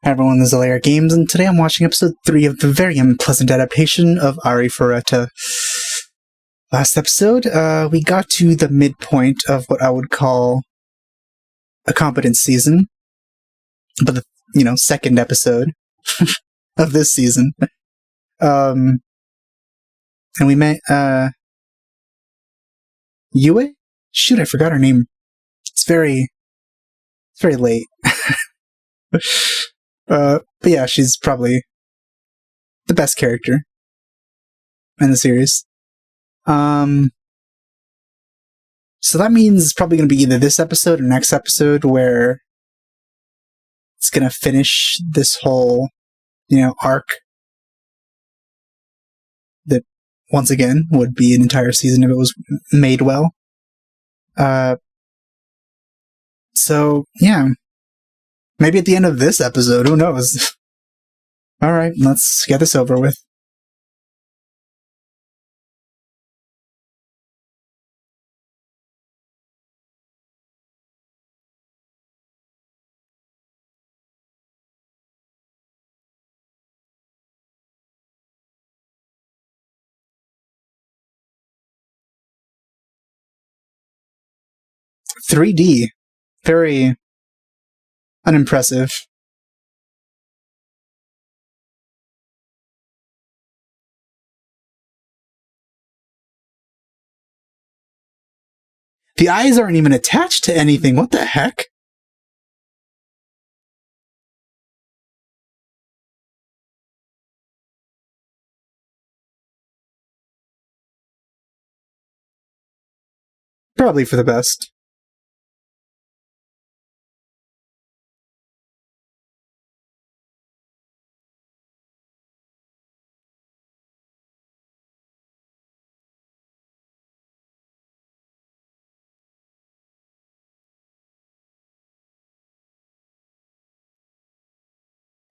Hi everyone, this is LAR Games, and today I'm watching episode 3 of the very unpleasant adaptation of Arifureta. Last episode, we got to the midpoint of what I would call a competent season, but the, second episode of this season. And we met, Yue? Shoot, I forgot her name. It's very late. But yeah, she's probably the best character in the series. So that means it's probably going to be either this episode or next episode where it's going to finish this whole, arc that, once again, would be an entire season if it was made well. So, yeah. Maybe at the end of this episode, who knows? Alright, let's get this over with. .3D. Very unimpressive. The eyes aren't even attached to anything. What the heck? Probably for the best.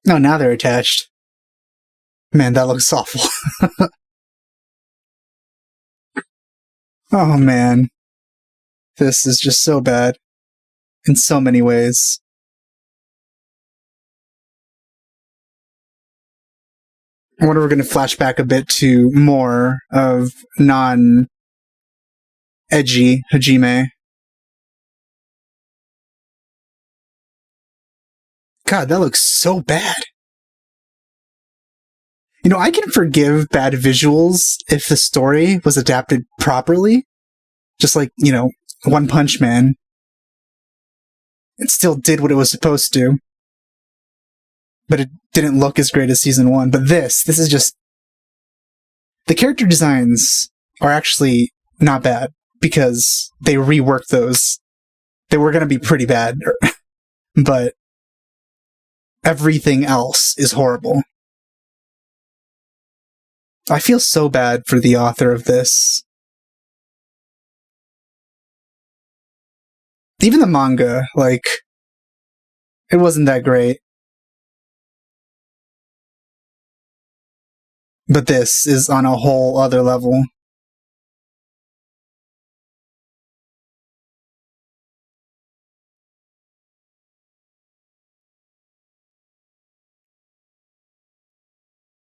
No, now they're attached. Man, that looks awful. Oh man. This is just so bad. In so many ways. I wonder if we're going to flash back a bit to more of non-edgy Hajime. God, that looks so bad. I can forgive bad visuals if the story was adapted properly. Just like, One Punch Man. It still did what it was supposed to. But it didn't look as great as Season 1. But this is just... The character designs are actually not bad, because they reworked those. They were going to be pretty bad. But everything else is horrible. I feel so bad for the author of this. Even the manga, it wasn't that great. But this is on a whole other level.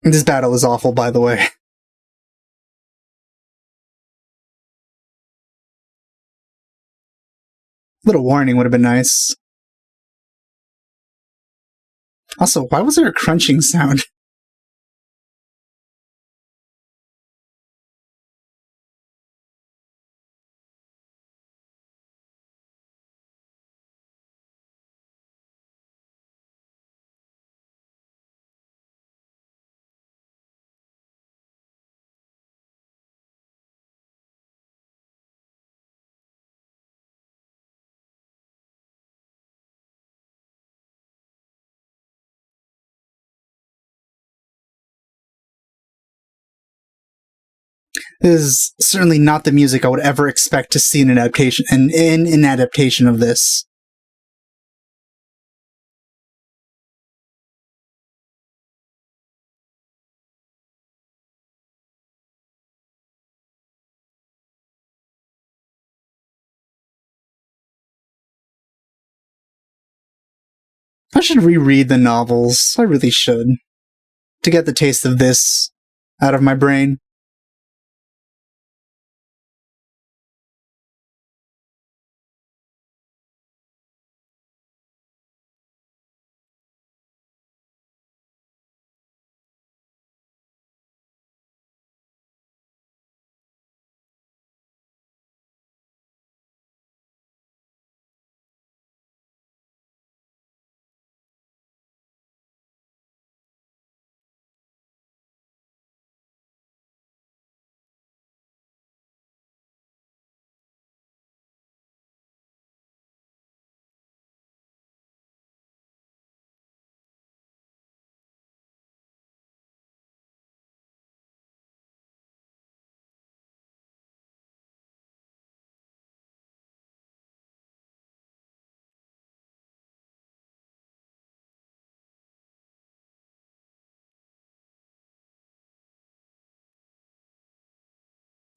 This battle is awful, by the way. Little warning would have been nice. Also, why was there a crunching sound? This is certainly not the music I would ever expect to see in an adaptation, in an adaptation of this. I should reread the novels. I really should. To get the taste of this out of my brain.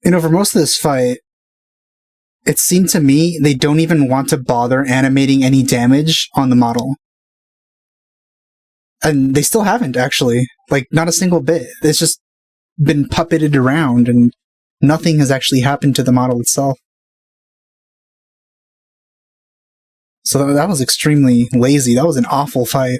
For most of this fight, it seemed to me they don't even want to bother animating any damage on the model. And they still haven't, actually. Like, not a single bit. It's just been puppeted around, and nothing has actually happened to the model itself. So that was extremely lazy. That was an awful fight.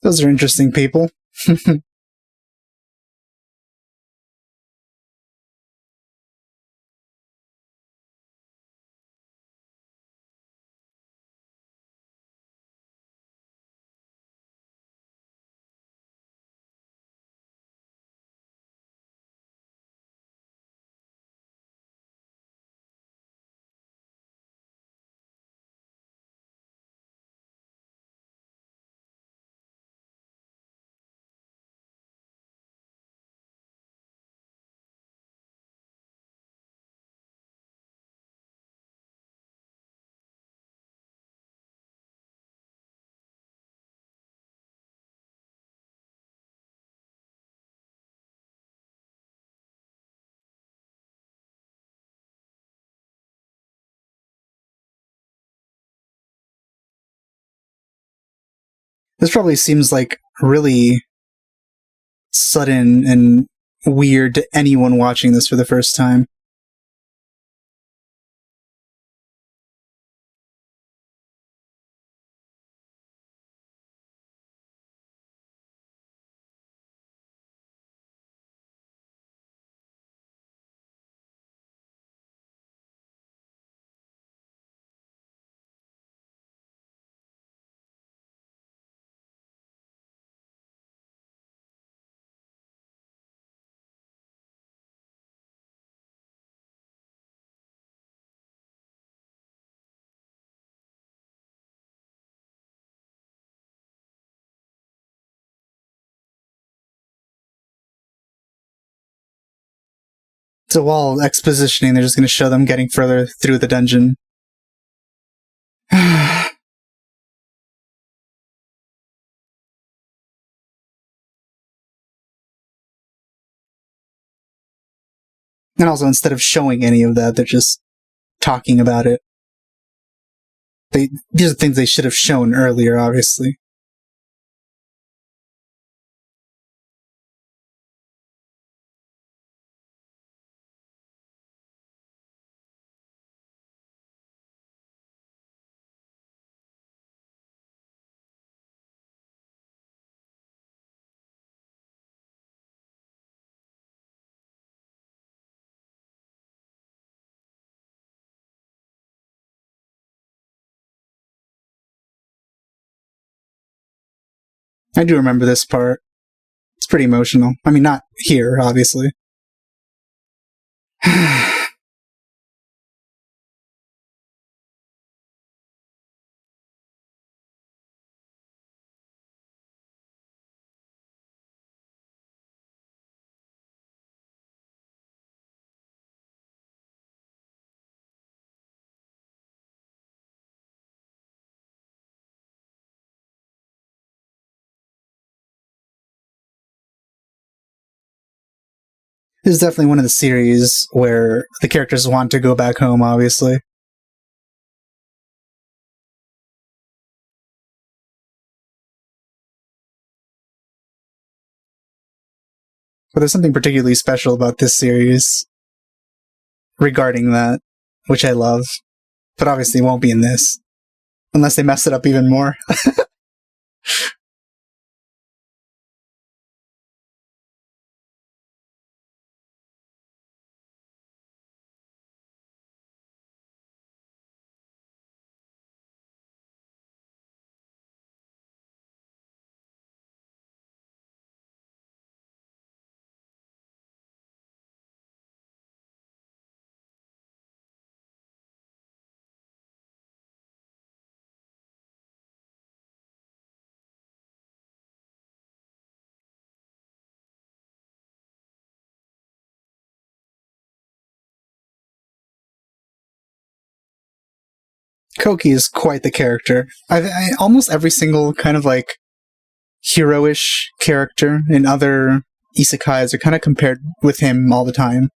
Those are interesting people. This probably seems like really sudden and weird to anyone watching this for the first time. So while expositioning, they're just going to show them getting further through the dungeon. And also, instead of showing any of that, they're just talking about it. These are things they should have shown earlier, obviously. I do remember this part. It's pretty emotional. I mean, not here, obviously. This is definitely one of the series where the characters want to go back home, obviously. But there's something particularly special about this series regarding that, which I love. But obviously won't be in this. Unless they mess it up even more. Koki is quite the character. Almost every single kind of like heroish character in other isekais are kind of compared with him all the time.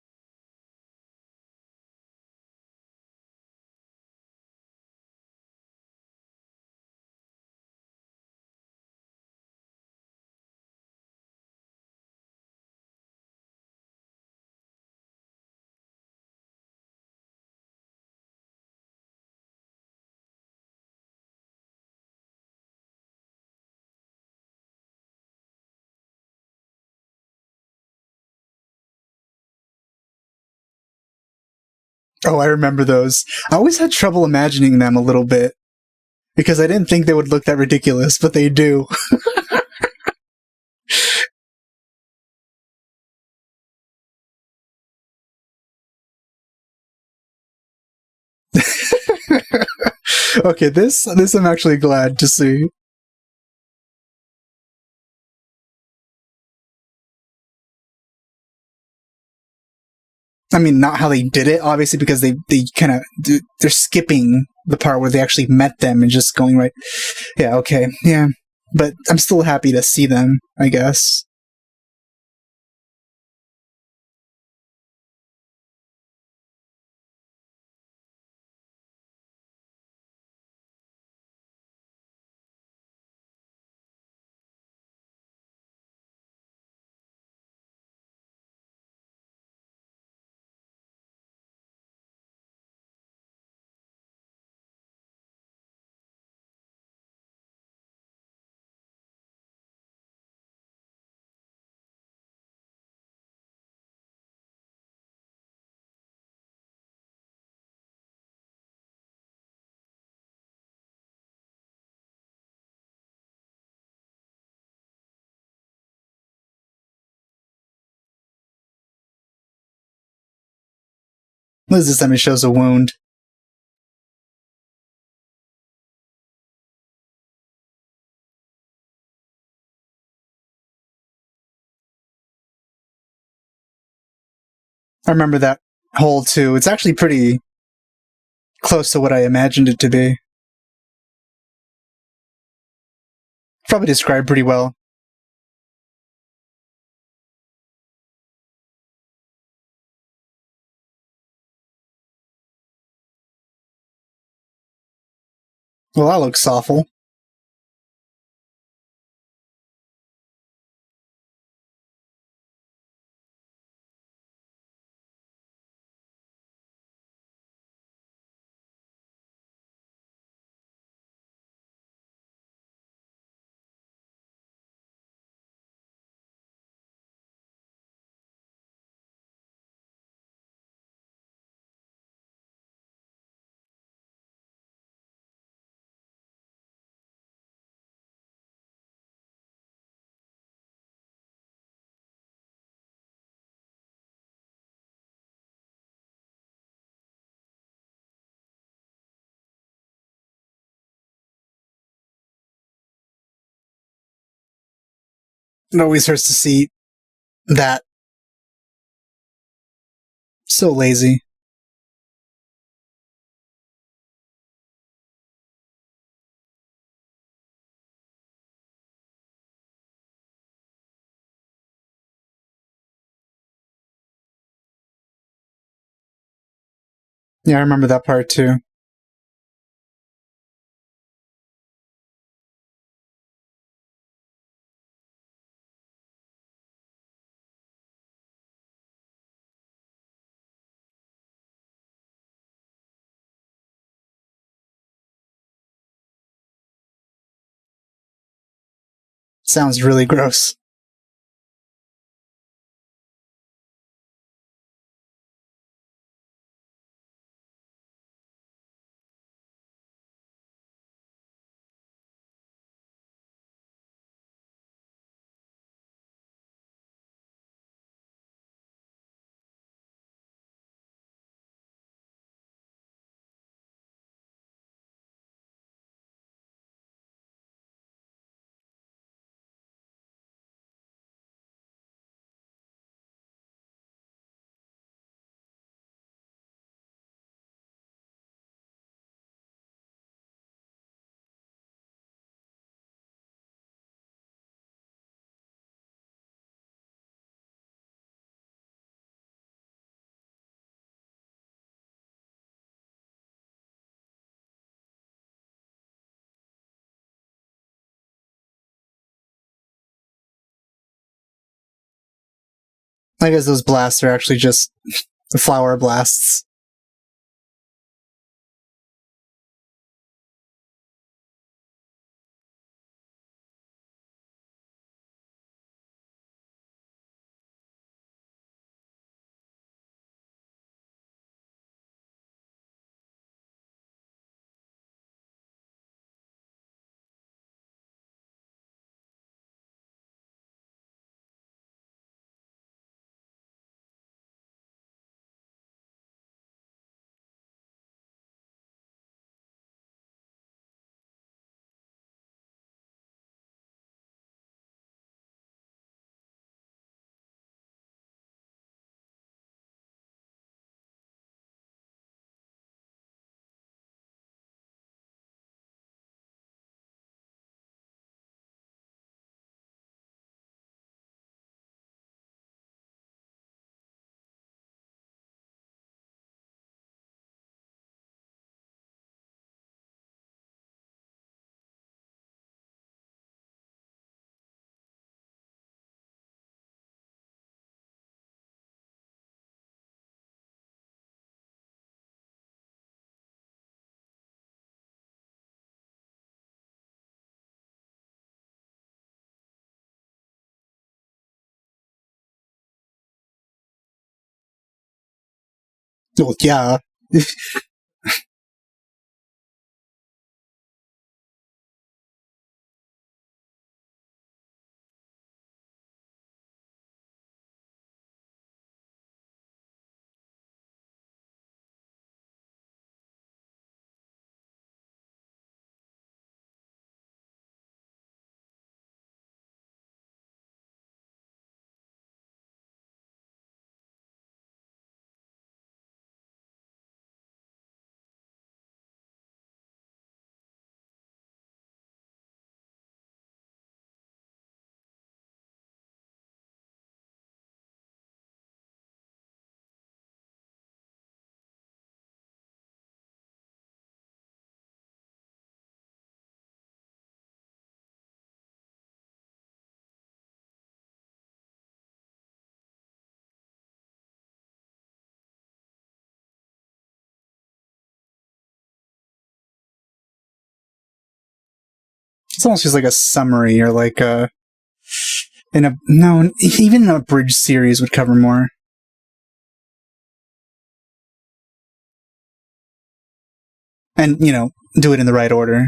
Oh, I remember those. I always had trouble imagining them a little bit. Because I didn't think they would look that ridiculous, but they do. Okay, this I'm actually glad to see. I mean, not how they did it, obviously, because they kind of they're skipping the part where they actually met them and just going right. Yeah, okay, yeah, but I'm still happy to see them, I guess. What is this time? It shows a wound. I remember that hole too. It's actually pretty close to what I imagined it to be. Probably described pretty well. Well, that looks awful. It always hurts to see that. So lazy. Yeah, I remember that part too. Sounds really gross. I guess those blasts are actually just the flower blasts. Well, yeah. It's almost just like a summary or like a even an abridged series would cover more. And, do it in the right order.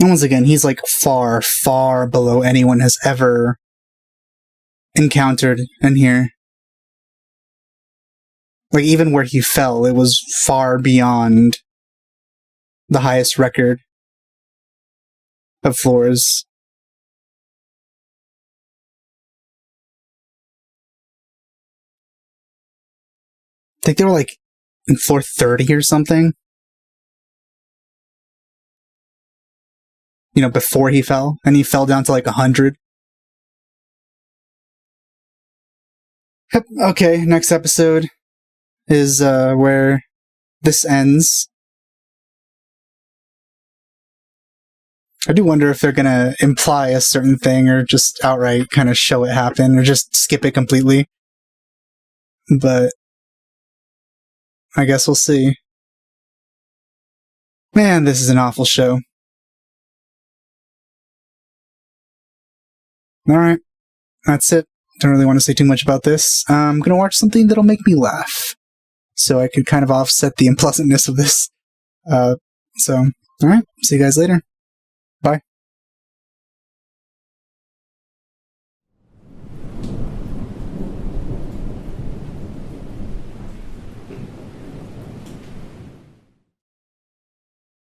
And once again, he's like far, far below anyone has ever encountered in here. Like, even where he fell, it was far beyond the highest record of floors. I think they were like in floor 30 or something. You know, before he fell, and he fell down to like 100. Yep, okay, next episode is where this ends. I do wonder if they're gonna imply a certain thing, or just outright kind of show it happen, or just skip it completely. But I guess we'll see. Man, this is an awful show. Alright, that's it. Don't really want to say too much about this. I'm gonna watch something that'll make me laugh, so I could kind of offset the unpleasantness of this. Alright, see you guys later.